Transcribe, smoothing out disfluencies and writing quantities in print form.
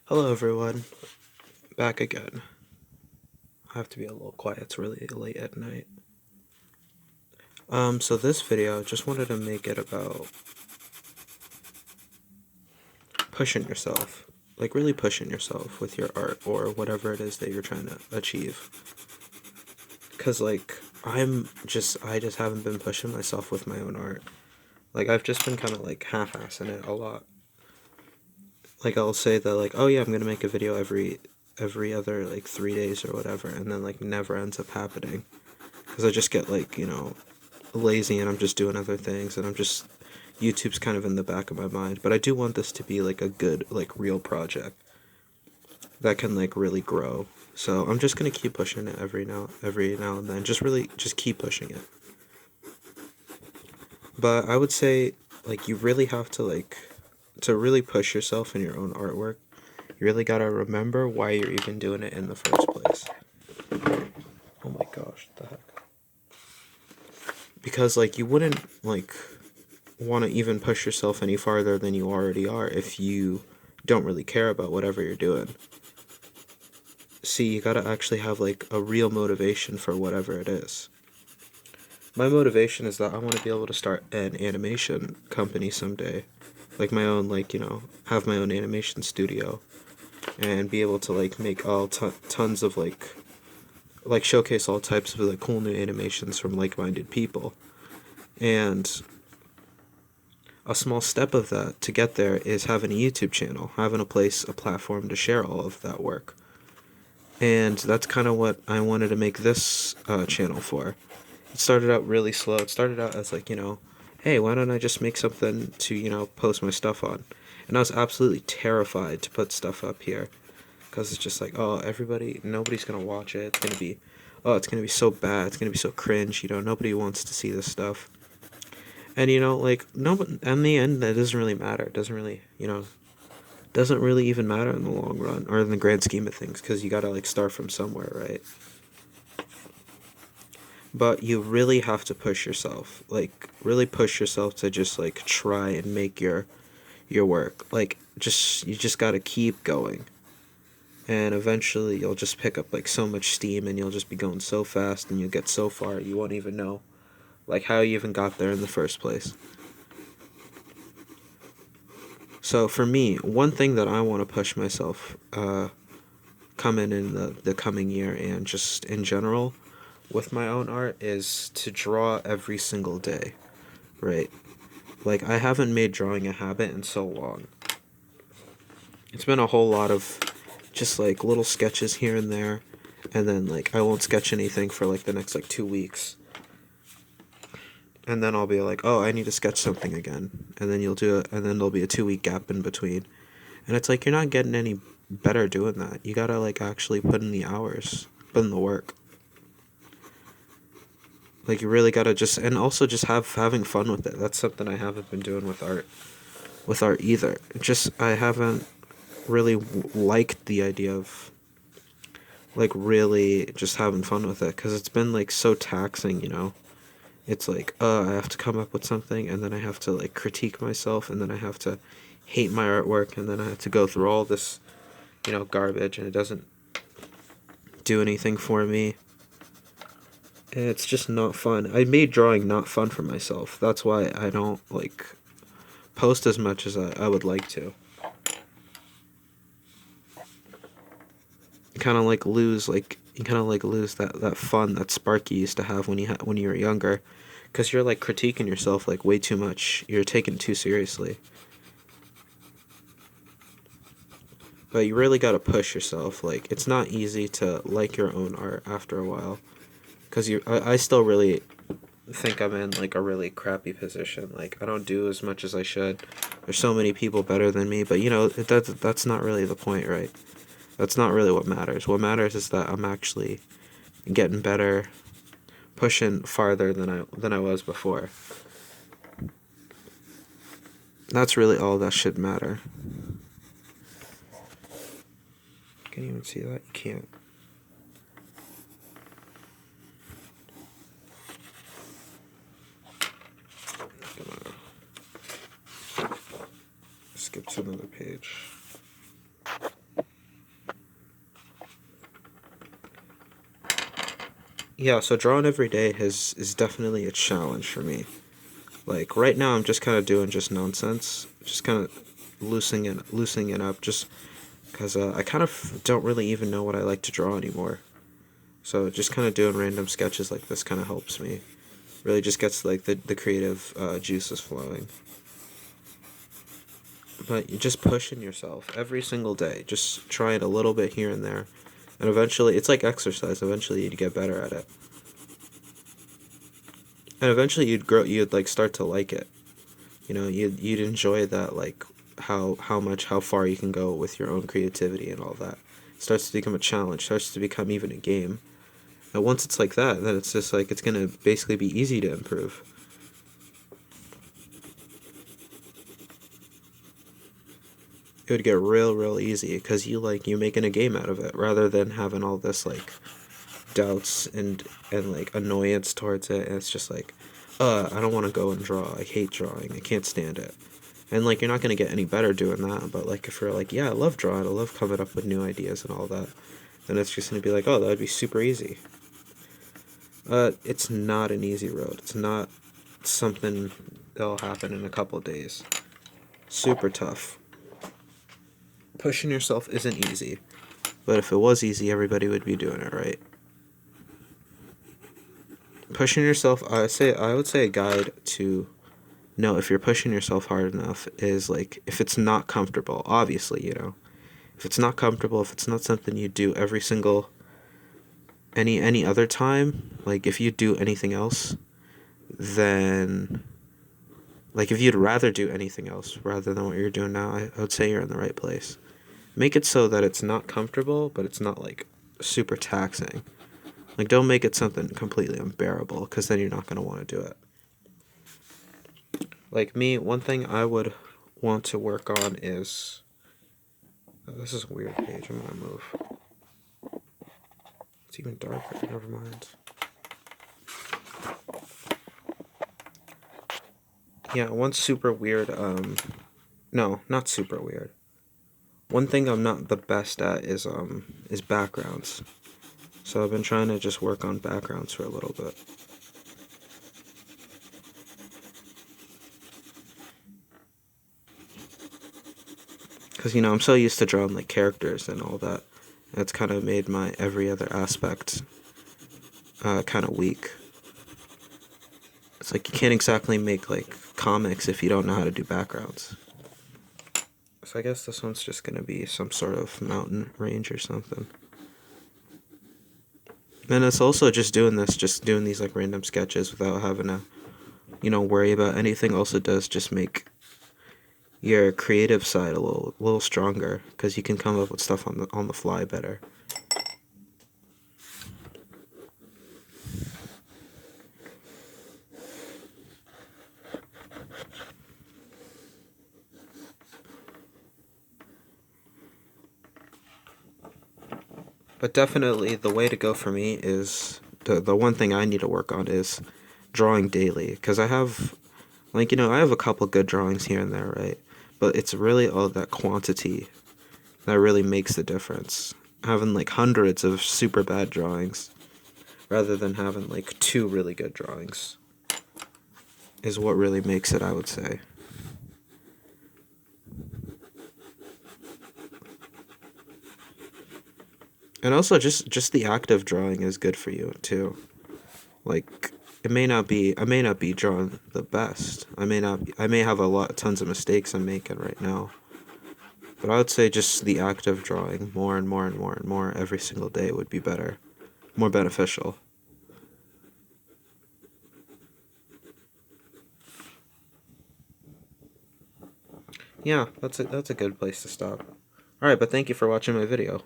Hello everyone, back again. I have to be a little quiet, it's really late at night. So this video, just wanted to make it about pushing yourself. Like really pushing yourself with your art or whatever it is that you're trying to achieve. Cause like, I just haven't been pushing myself with my own art. Like I've just been kind of like half-assing it a lot. Like I'll say that like, oh yeah, I'm gonna make a video every other like 3 days or whatever, and then like never ends up happening. Cause I just get like, lazy and I'm just doing other things and I'm just YouTube's kind of in the back of my mind, but I do want this to be like a good like real project that can like really grow. So I'm just going to keep pushing it every now and then. Just keep pushing it. But I would say like you really have to like to really push yourself in your own artwork. You really got to remember why you're even doing it in the first place. Oh my gosh, what the heck? Because like you wouldn't like want to even push yourself any farther than you already are if you don't really care about whatever you're doing. See, you gotta actually have like a real motivation for whatever it is. My motivation is that I want to be able to start an animation company someday. Like my own, like, have my own animation studio and be able to like make tons of like showcase all types of like cool new animations from like-minded people. And a small step of that to get there is having a YouTube channel, having a platform to share all of that work. And that's kind of what I wanted to make this channel for. It started out really slow. It started out as like, hey, why don't I just make something to, post my stuff on? And I was absolutely terrified to put stuff up here because it's just like, oh, nobody's going to watch it. It's going to be so bad. It's going to be so cringe. Nobody wants to see this stuff. And like no, in the end, that doesn't really matter. It doesn't really even matter in the long run or in the grand scheme of things because you gotta like start from somewhere, right? But you really have to push yourself, like really push yourself to just like try and make your work. Like you just gotta keep going, and eventually you'll just pick up like so much steam, and you'll just be going so fast, and you'll get so far you won't even know like how you even got there in the first place. So for me, one thing that I want to push myself coming in the coming year and just in general with my own art is to draw every single day, right? Like I haven't made drawing a habit in so long. It's been a whole lot of just like little sketches here and there, and then like I won't sketch anything for like the next like 2 weeks. And then I'll be like, oh, I need to sketch something again. And then you'll do it, and then there'll be a 2 week gap in between. And it's like you're not getting any better doing that. You gotta like actually put in the hours, put in the work. Like you really gotta just and also just having fun with it. That's something I haven't been doing with art either. Just I haven't really liked the idea of like really just having fun with it because it's been like so taxing. It's like I have to come up with something and then I have to like critique myself and then I have to hate my artwork and then I have to go through all this garbage and it doesn't do anything for me. And it's just not fun. I made drawing not fun for myself. That's why I don't like post as much as I would like to. You kind of like lose that fun, that spark you used to have when you were younger, because you're like critiquing yourself like way too much. You're taking it too seriously. But you really gotta push yourself. Like it's not easy to like your own art after a while, because I still really think I'm in like a really crappy position. Like I don't do as much as I should. There's so many people better than me, but that's not really the point, right? That's not really what matters. What matters is that I'm actually getting better, pushing farther than I was before. That's really all that should matter. Can you even see that? You can't. I'm gonna skip to another page. Yeah, so drawing every day is definitely a challenge for me. Like right now, I'm just kind of doing just nonsense, just kind of loosening it up, just because I kind of don't really even know what I like to draw anymore. So just kind of doing random sketches like this kind of helps me. Really just gets like the creative juices flowing. But you just pushing yourself every single day, just trying a little bit here and there, and eventually it's like exercise. Eventually you'd get better at it, and eventually you'd grow. You'd like start to like it. You know, you'd enjoy that, like how far you can go with your own creativity and all that. It starts to become a challenge. Starts to become even a game. And once it's like that, then it's just like it's gonna basically be easy to improve. It would get real easy because you making a game out of it rather than having all this like doubts and like annoyance towards it. And it's just like, I don't want to go and draw. I hate drawing. I can't stand it. And like you're not gonna get any better doing that. But like if you're like, yeah, I love drawing. I love coming up with new ideas and all that, then it's just gonna be like, oh, that would be super easy. It's not an easy road. It's not something that'll happen in a couple of days. Super tough. Pushing yourself isn't easy. But if it was easy, everybody would be doing it, right? Pushing yourself, I would say a guide to know if you're pushing yourself hard enough is like if it's not comfortable, obviously, you know. If it's not comfortable, if it's not something you do every single any other time, like if you do anything else, then like if you'd rather do anything else rather than what you're doing now, I would say you're in the right place. Make it so that it's not comfortable, but it's not like super taxing. Like don't make it something completely unbearable because then you're not going to want to do it. Like me, one thing I would want to work on is this is a weird page. I'm gonna move. It's even darker. Never mind. Yeah, one super weird. No, not super weird. One thing I'm not the best at is backgrounds. So I've been trying to just work on backgrounds for a little bit. Because, you know, I'm so used to drawing like characters and all that. It's kind of made my every other aspect kind of weak. It's like you can't exactly make like comics if you don't know how to do backgrounds. So I guess this one's just gonna be some sort of mountain range or something. And it's also just doing these like random sketches without having to, you know, worry about anything. Also does just make your creative side a little stronger because you can come up with stuff on the fly better. But definitely the way to go for me is the one thing I need to work on is drawing daily because I have like you know I have a couple good drawings here and there, right? But it's really all that quantity that really makes the difference. Having like hundreds of super bad drawings rather than having like two really good drawings is what really makes it, I would say. And also just the act of drawing is good for you too. Like I may not be drawing the best. I may have tons of mistakes I'm making right now. But I would say just the act of drawing more and more and more and more every single day would be better, more beneficial. Yeah, that's a good place to stop. All right, but thank you for watching my video.